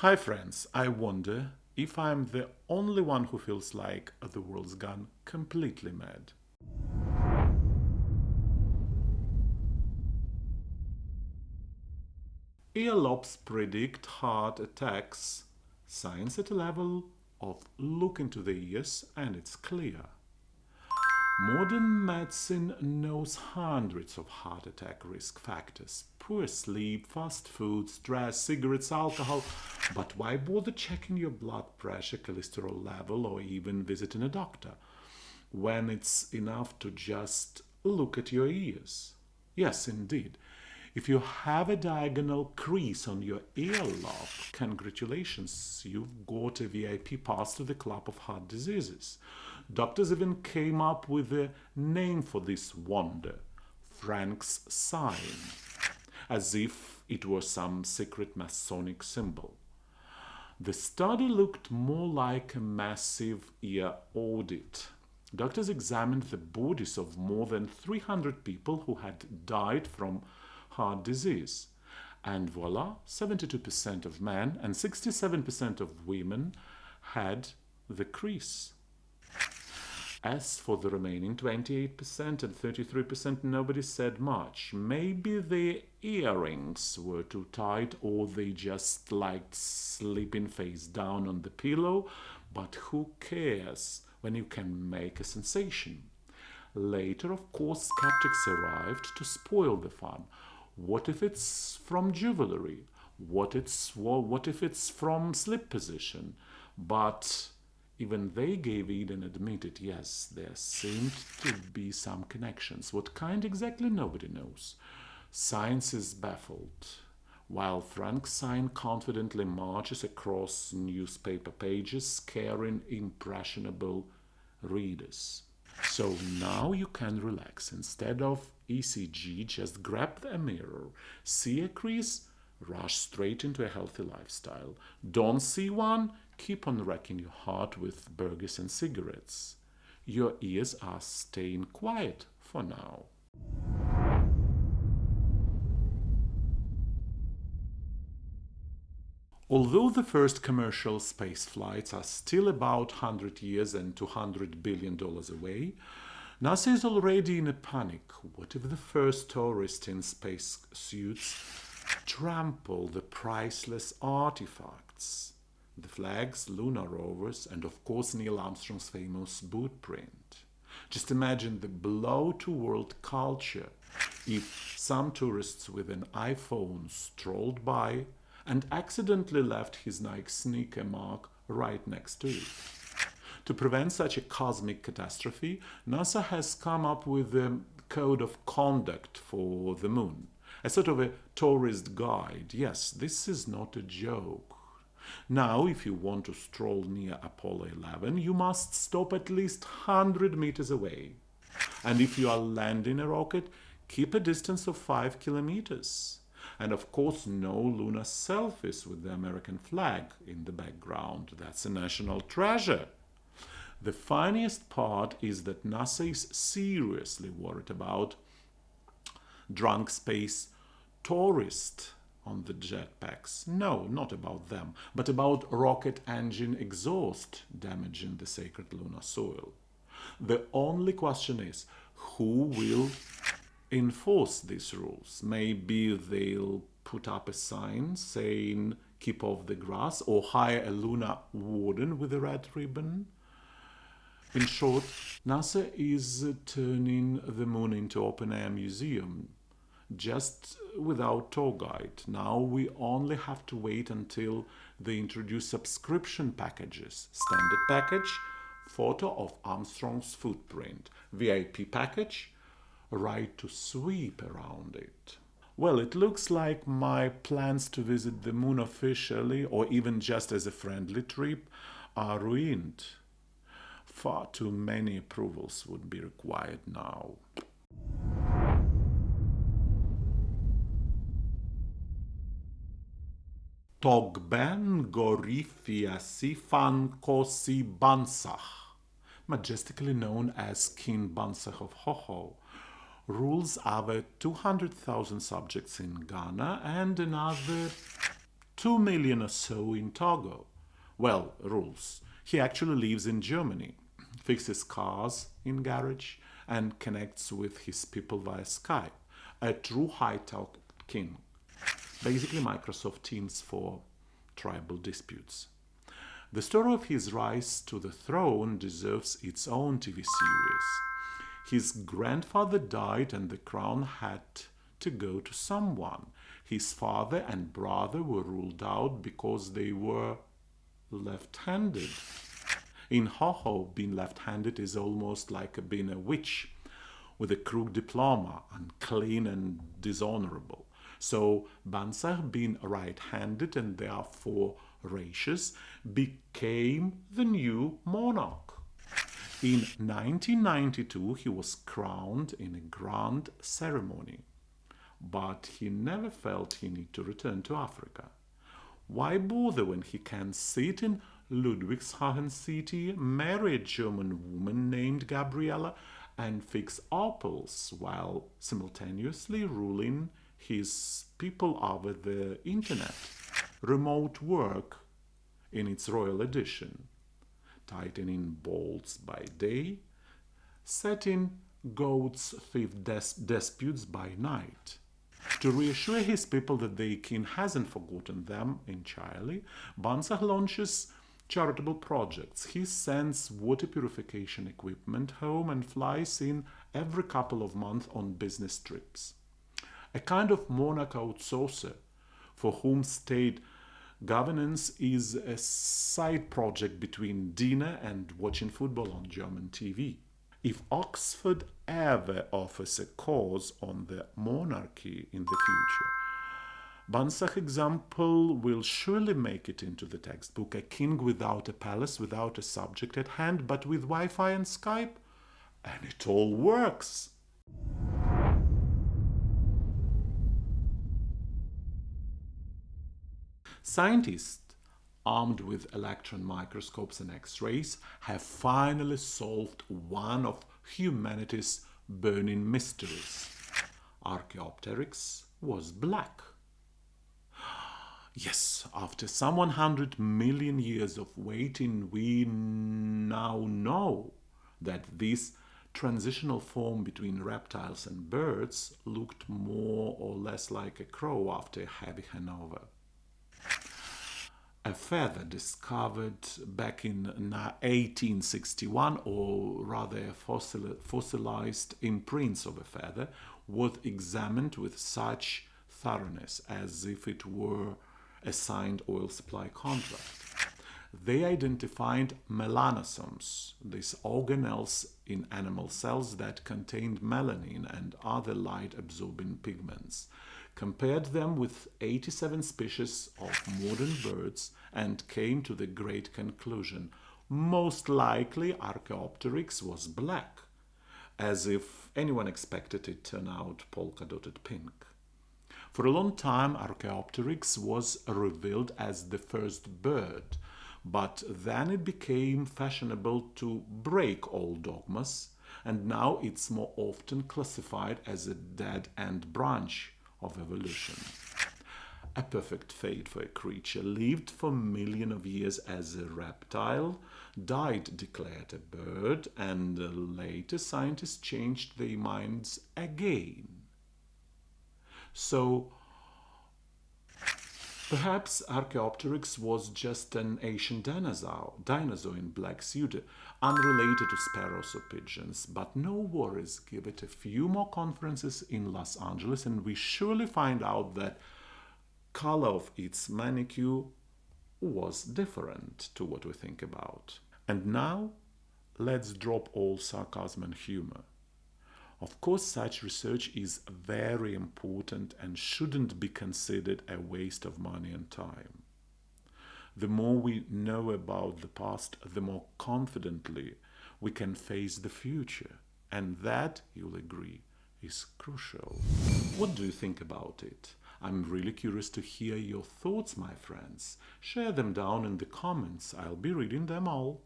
Hi friends, I wonder if I'm the only one who feels like the world's gone completely mad. Earlobes predict heart attacks. Science at a level of look into the ears and it's clear. Modern medicine knows hundreds of heart attack risk factors. Poor sleep, fast food, stress, cigarettes, alcohol. But why bother checking your blood pressure, cholesterol level, or even visiting a doctor when it's enough to just look at your ears? Yes, indeed. If you have a diagonal crease on your earlobe, congratulations, you've got a VIP pass to the Club of Heart Diseases. Doctors even came up with a name for this wonder, Frank's sign, as if it were some secret Masonic symbol. The study looked more like a massive ear audit. Doctors examined the bodies of more than 300 people who had died from heart disease. And voila, 72% of men and 67% of women had the crease. As for the remaining 28% and 33%, nobody said much. Maybe their earrings were too tight or they just liked sleeping face down on the pillow, but who cares when you can make a sensation? Later, of course, skeptics arrived to spoil the fun. What if it's from jewelry? What if it's from slip position? But even they gave in and admitted, yes, there seemed to be some connections. What kind exactly, nobody knows. Science is baffled. While Frankenstein confidently marches across newspaper pages, scaring impressionable readers. So now you can relax. Instead of ECG, just grab a mirror, see a crease, rush straight into a healthy lifestyle. Don't see one? Keep on wrecking your heart with burgers and cigarettes. Your ears are staying quiet for now. Although the first commercial space flights are still about 100 years and $200 billion away, NASA is already in a panic. What if the first tourists in space suits trample the priceless artifacts? The flags, lunar rovers, and of course Neil Armstrong's famous boot print. Just imagine the blow to world culture if some tourists with an iPhone strolled by and accidentally left his Nike sneaker mark right next to it. To prevent such a cosmic catastrophe, NASA has come up with a code of conduct for the moon, a sort of a tourist guide. Yes, this is not a joke. Now, if you want to stroll near Apollo 11, you must stop at least 100 meters away. And if you are landing a rocket, keep a distance of 5 kilometers. And of course, no lunar selfies with the American flag in the background. That's a national treasure. The funniest part is that NASA is seriously worried about drunk space tourists on the jetpacks. No, not about them, but about rocket engine exhaust damaging the sacred lunar soil. The only question is, who will enforce these rules? Maybe they'll put up a sign saying keep off the grass or hire a lunar warden with a red ribbon. In short, NASA is turning the moon into open-air museum, just without tour guide. Now we only have to wait until they introduce subscription packages. Standard package, photo of Armstrong's footprint. VIP package, right to sweep around it. Well, it looks like my plans to visit the moon officially, or even just as a friendly trip, are ruined. Far too many approvals would be required now. Togbe, Ngoryifia, Kosi, Bansa, majestically known as King Bansa of Hohoe, rules over 200,000 subjects in Ghana and another 2 million or so in Togo. Well, rules. He actually lives in Germany, fixes cars in garage, and connects with his people via Skype. A true high-tech king. Basically Microsoft Teams for tribal disputes. The story of his rise to the throne deserves its own TV series. His grandfather died and the crown had to go to someone. His father and brother were ruled out because they were left-handed. In Hohoe, being left-handed is almost like being a witch with a crook diploma, unclean and dishonorable. So Bansa, being right-handed and therefore righteous, became the new monarch. In 1992, he was crowned in a grand ceremony, but he never felt he need to return to Africa. Why bother when he can sit in Ludwigshafen city, marry a German woman named Gabriella, and fix apples while simultaneously ruling his people over the internet? Remote work in its royal edition. Tightening bolts by day, setting goats thief disputes by night. To reassure his people that the king hasn't forgotten them entirely, Bansa launches charitable projects. He sends water purification equipment home and flies in every couple of months on business trips. A kind of monarch outsourcer for whom state governance is a side project between dinner and watching football on German TV. If Oxford ever offers a course on the monarchy in the future, Bansa's example will surely make it into the textbook. A king without a palace, without a subject at hand, but with Wi-Fi and Skype, and it all works. Scientists, armed with electron microscopes and X-rays, have finally solved one of humanity's burning mysteries. Archaeopteryx was black. Yes, after some 100 million years of waiting, we now know that this transitional form between reptiles and birds looked more or less like a crow after a heavy hangover. A feather discovered back in 1861, or rather a fossilized imprints of a feather, was examined with such thoroughness as if it were a signed oil supply contract. They identified melanosomes, these organelles in animal cells that contained melanin and other light-absorbing pigments, compared them with 87 species of modern birds, and came to the great conclusion: most likely Archaeopteryx was black, as if anyone expected it to turn out polka-dotted pink. For a long time, Archaeopteryx was revealed as the first bird, but then it became fashionable to break all dogmas, and now it's more often classified as a dead-end branch of evolution. A perfect fate for a creature lived for millions of years as a reptile, died declared a bird, and later scientists changed their minds again. So, perhaps Archaeopteryx was just an ancient dinosaur in black suit, unrelated to sparrows or pigeons. But no worries, give it a few more conferences in Los Angeles and we surely find out that color of its manicure was different to what we think about. And now, let's drop all sarcasm and humor. Of course, such research is very important and shouldn't be considered a waste of money and time. The more we know about the past, the more confidently we can face the future. And that, you'll agree, is crucial. What do you think about it? I'm really curious to hear your thoughts, my friends. Share them down in the comments. I'll be reading them all.